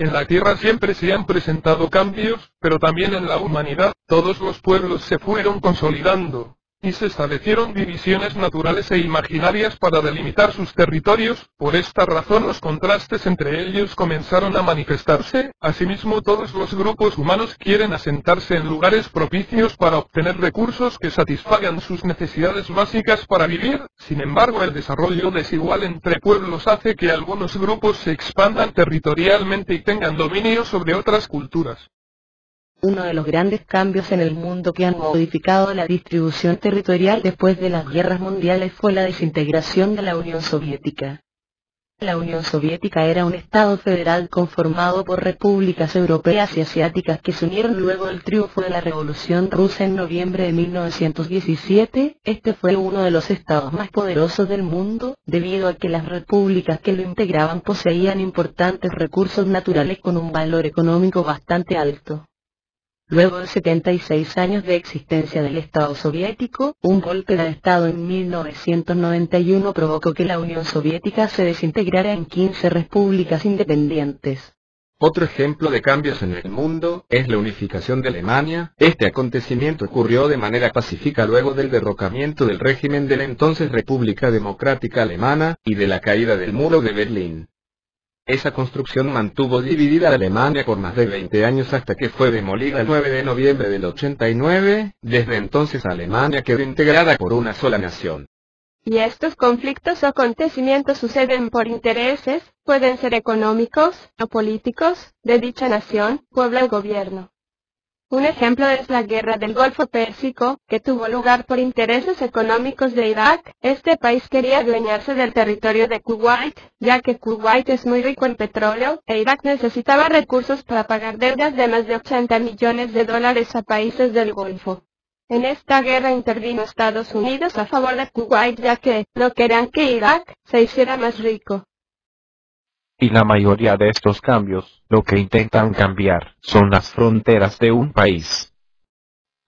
En la Tierra siempre se han presentado cambios, pero también en la humanidad, todos los pueblos se fueron consolidando, y se establecieron divisiones naturales e imaginarias para delimitar sus territorios. Por esta razón los contrastes entre ellos comenzaron a manifestarse. Asimismo, todos los grupos humanos quieren asentarse en lugares propicios para obtener recursos que satisfagan sus necesidades básicas para vivir. Sin embargo, el desarrollo desigual entre pueblos hace que algunos grupos se expandan territorialmente y tengan dominio sobre otras culturas. Uno de los grandes cambios en el mundo que han modificado la distribución territorial después de las guerras mundiales fue la desintegración de la Unión Soviética. La Unión Soviética era un estado federal conformado por repúblicas europeas y asiáticas que se unieron luego del triunfo de la Revolución Rusa en noviembre de 1917. Este fue uno de los estados más poderosos del mundo, debido a que las repúblicas que lo integraban poseían importantes recursos naturales con un valor económico bastante alto. Luego de 76 años de existencia del Estado soviético, un golpe de Estado en 1991 provocó que la Unión Soviética se desintegrara en 15 repúblicas independientes. Otro ejemplo de cambios en el mundo es la unificación de Alemania. Este acontecimiento ocurrió de manera pacífica luego del derrocamiento del régimen de la entonces República Democrática Alemana, y de la caída del muro de Berlín. Esa construcción mantuvo dividida a Alemania por más de 20 años hasta que fue demolida el 9 de noviembre del 89, desde entonces Alemania quedó integrada por una sola nación. Y estos conflictos o acontecimientos suceden por intereses, pueden ser económicos o políticos, de dicha nación, pueblo o gobierno. Un ejemplo es la Guerra del Golfo Pérsico, que tuvo lugar por intereses económicos de Irak. Este país quería adueñarse del territorio de Kuwait, ya que Kuwait es muy rico en petróleo, e Irak necesitaba recursos para pagar deudas de más de 80 millones de dólares a países del Golfo. En esta guerra intervino Estados Unidos a favor de Kuwait, ya que no querían que Irak se hiciera más rico. Y la mayoría de estos cambios, lo que intentan cambiar, son las fronteras de un país.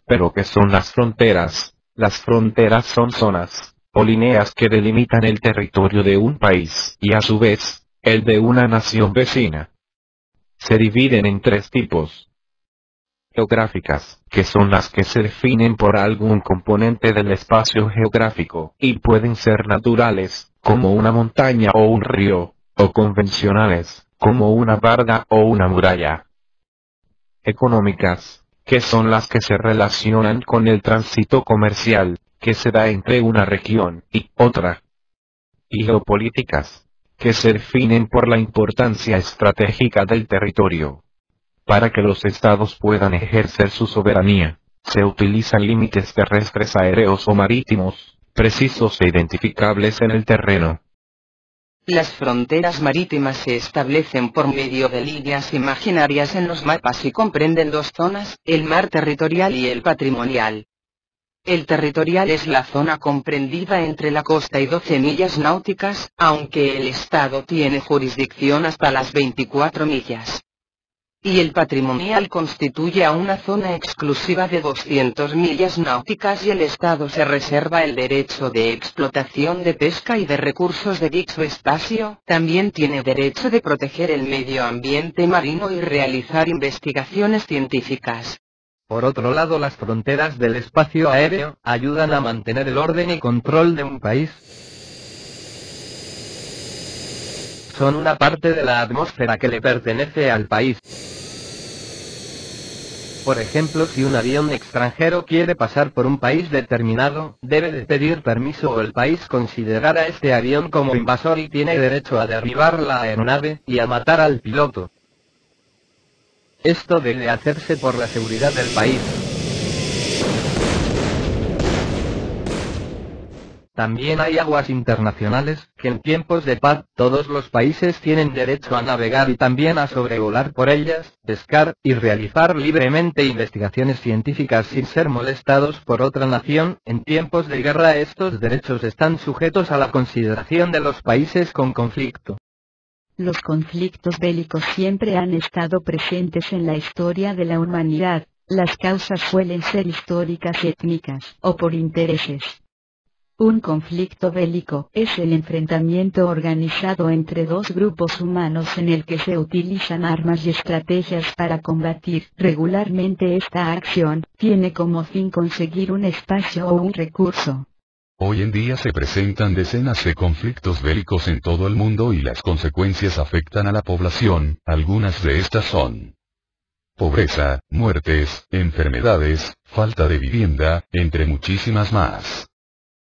¿Pero qué son las fronteras? Las fronteras son zonas, o líneas que delimitan el territorio de un país, y a su vez, el de una nación vecina. Se dividen en tres tipos. Geográficas, que son las que se definen por algún componente del espacio geográfico, y pueden ser naturales, como una montaña o un río, o convencionales, como una barda o una muralla. Económicas, que son las que se relacionan con el tránsito comercial, que se da entre una región y otra. Y geopolíticas, que se definen por la importancia estratégica del territorio. Para que los estados puedan ejercer su soberanía, se utilizan límites terrestres, aéreos o marítimos, precisos e identificables en el terreno. Las fronteras marítimas se establecen por medio de líneas imaginarias en los mapas y comprenden dos zonas, el mar territorial y el patrimonial. El territorial es la zona comprendida entre la costa y 12 millas náuticas, aunque el Estado tiene jurisdicción hasta las 24 millas. Y el patrimonial constituye a una zona exclusiva de 200 millas náuticas y el Estado se reserva el derecho de explotación de pesca y de recursos de dicho espacio. También tiene derecho de proteger el medio ambiente marino y realizar investigaciones científicas. Por otro lado, las fronteras del espacio aéreo ayudan a mantener el orden y control de un país. Son una parte de la atmósfera que le pertenece al país. Por ejemplo, si un avión extranjero quiere pasar por un país determinado, debe de pedir permiso o el país considerará este avión como invasor y tiene derecho a derribar la aeronave y a matar al piloto. Esto debe hacerse por la seguridad del país. También hay aguas internacionales, que en tiempos de paz, todos los países tienen derecho a navegar y también a sobrevolar por ellas, pescar, y realizar libremente investigaciones científicas sin ser molestados por otra nación. En tiempos de guerra estos derechos están sujetos a la consideración de los países con conflicto. Los conflictos bélicos siempre han estado presentes en la historia de la humanidad. Las causas suelen ser históricas y étnicas, o por intereses. Un conflicto bélico es el enfrentamiento organizado entre dos grupos humanos en el que se utilizan armas y estrategias para combatir. Regularmente esta acción tiene como fin conseguir un espacio o un recurso. Hoy en día se presentan decenas de conflictos bélicos en todo el mundo y las consecuencias afectan a la población. Algunas de estas son pobreza, muertes, enfermedades, falta de vivienda, entre muchísimas más.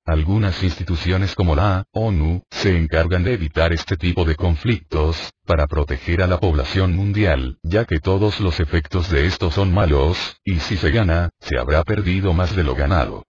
Algunas instituciones como la ONU se encargan de evitar este tipo de conflictos, para proteger a la población mundial, ya que todos los efectos de esto son malos, y si se gana, se habrá perdido más de lo ganado.